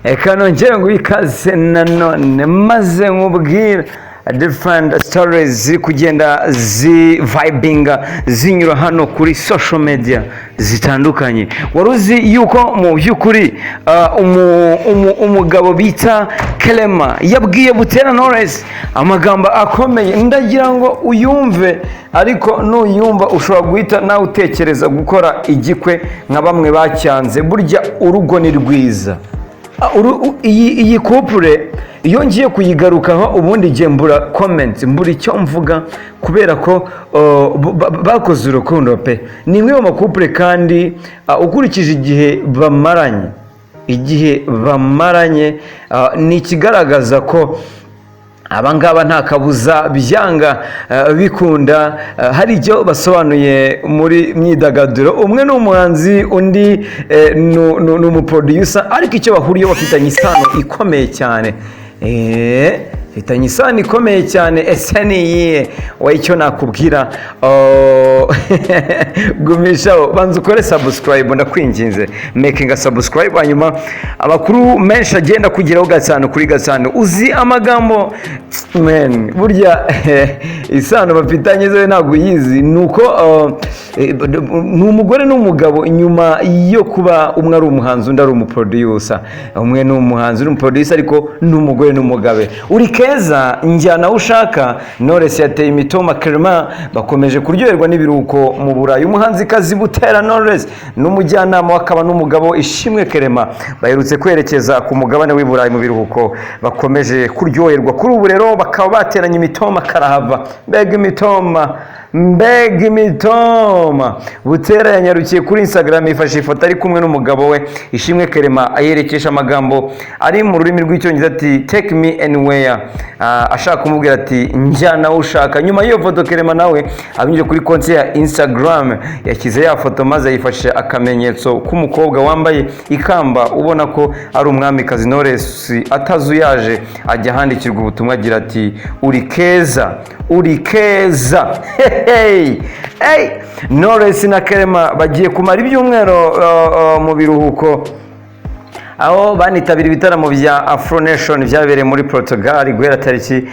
eka nongere ngo ikaze nanone maze nkubwira different stories ziri kugenda vibinga zinyura hano kuri social media zitandukanye. Waruzi yuko mu byukuri umugabo bita Clement yabwiye Butera Knowless amagambo akomeye, ndagira ngo uyumve, ariko nuyumva ushobora guhita nawe utekereza gukora igikwe nka bamwe bacyanze. Burya urugo ni rwiza. Iyi couple iyo ngiye kuyigarukaho ubundi ngiye mbura comment, mbura icyo mvuga, kubera ko bakoze urukundo pe. Ni imwe mu couple kandi ukurikije igihe bamaranye ni ikigaragaza ko abangaba nta kabuza byanga bikunda. Hari icyo basobanuye muri myidagaduro, umwe ni umuhanzi undi ni umuproducer, ariko icyo bahuriyeho bafitanye isano ikomeye cyane. Fitanye isano ikomeye cyane. Ese ni iyihe? Icyo nakubwira, gumishaho banza ukore subscribe, ndakwinginze making a subscribe, hanyuma abakuru menshi agenda kugeraho gatanu kuri gatanu. Uzi amagambo man, burya isano bafitanye zo ntabwo uyizi, nuko ni umugore n'umugabo nyuma yo kuba umwe ari umuhanzi undi ari umuproducer. Umwe ni umuhanzi uri umuproducer, ariko ni umugore n'umugabe. Uri Kezaaa, Njyana, Ushaka, Knowless yateye Imitoma, Clement bakomeje kuryoherwa n'ibiruhuko mu Burayi. Umuhanzikazi Butera Knowless n'umujyanama wakaba n'umugabo Ishimwe Clement baherutse kwerekeza ku mugabane w'i Burayi mu biruhuko, bakomeje kuryoherwa. Kuri ubu rero bakaba bateranye Imitoma karahava. Mbega Imitoma. Butera yanyarukiye kuri Instagram yifashe ifoto ari kumwe n'umugabo we Ishimwe Clement, ayerekesha amagambo ari mu rurimi rw'icyongereza ati take me anywhere, ashaka kumubwira ati Njyana Ushaka. Nyuma y'iyo foto Clement nawe abinyuze kuri konti ya Instagram yashyize ya foto maze yifashe akamenyetso k'umukobwa wambaye ikamba ubona ko ari umwamikazi. Knowless atazuyaje ajya handikirwa ubutumwa agira ati uri Keza. Hey. Knowless na Clement bagiye kumara ibyumweru mu biruhuko, aho banitabira ibitaramo bya Afro Nation byabereye muri Portugal guhera tariki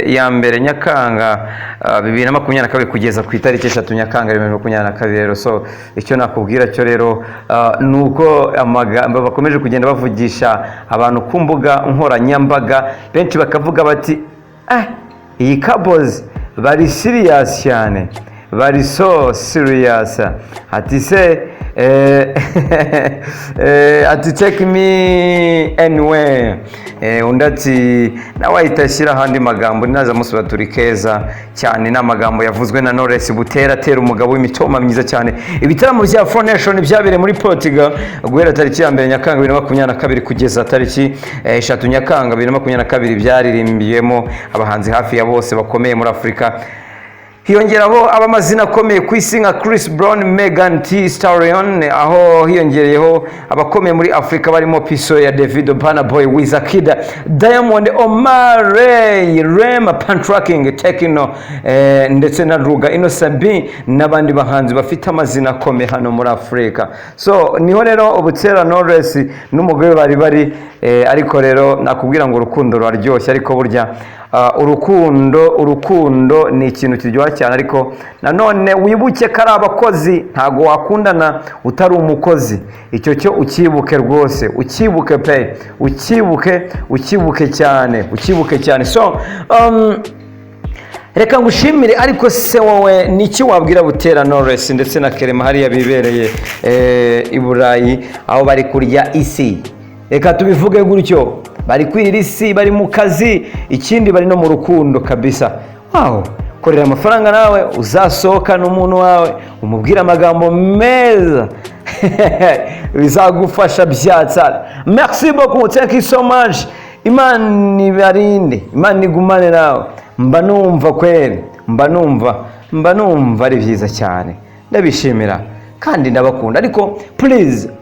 ya mbere Nyakanga 2022 kugeza ku itariki 3 Nyakanga 2022. So icyo nakubwira cyo rero nuko amagambo bakomeje kugenda bavugisha abantu ku mbuga nkoranyambaga, benshi bakavuga bati iyi couples bari serious cyane, bari so serious. Ati se ati take me anywhere. Undi ati nawe ahita handi magambo naza musuba turi Keza cyane. N'amagambo yavuzwe na Knowless. Butera atera umugabo w'Imitoma myiza cyane. Ibitaramo bya Afro Nation byabereye muri Portugal guhera tariki ya mbere Nyakanga 2022 kugeza tariki 3 Nyakanga 2022. byaririmbiyemo abahanzi hafi ya bose bakomeye muri Afrika, hiyongeraho abamazina akomeye ku isi nka Chris Brown, Megan Thee Stallion, aho hiyongereyeho abakomeye muri Afrika barimo Piso ya Davido, Burna Boy, Wizkid, Diamond, Omare, Rema, Pantracking, Tekno, ndetse na Ruga, Inosabi n'abandi bahanzi bafite amazina akomeye hano muri Afrika. So niho rero Butera Knowless n'umugore bari ariko rero nakubwira ngo urukundo ruraryoshye, ariko burya urukundo ni ikintu kiryoha cyane, ariko nanone wibuke ko ari abakozi, ntago wakundana utari umukozi. Icyo cyo ukibuke rwose, ukibuke pe, ukibuke cyane. So reka ngushimire, ariko se wowe niki wabwira Butera Knowless ndetse na Clement hariya bibereye i Burayi aho bari kurya isi? Reka tubivuge gutyo, bari kwirira isi, bari mu kazi, ikindi bari no mu rukundo kabisa. Korera amafaranga nawe uzasohoka n'umuntu wawe umubwira amagambo meza bizagufasha byatsa. Merci beaucoup, thank you so much. Imana ibarinde, Imana igumane nawe. Mba numva kweri, mba numva ari byiza cyane, ndabishimira kandi ndabakunda. Ariko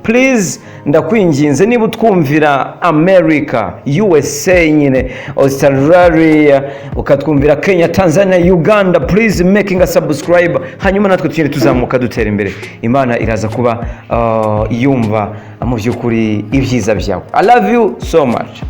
please ndakwinginze, niba utwumvira America, USA nyine, Australia, ukatwumvira Kenya, Tanzania, Uganda, please making a subscribe, hanyuma natwe tugende tuzamuka dutera imbere. Imana iraza kuba yumva mu by'ukuri ibyiza byawe. I love you so much.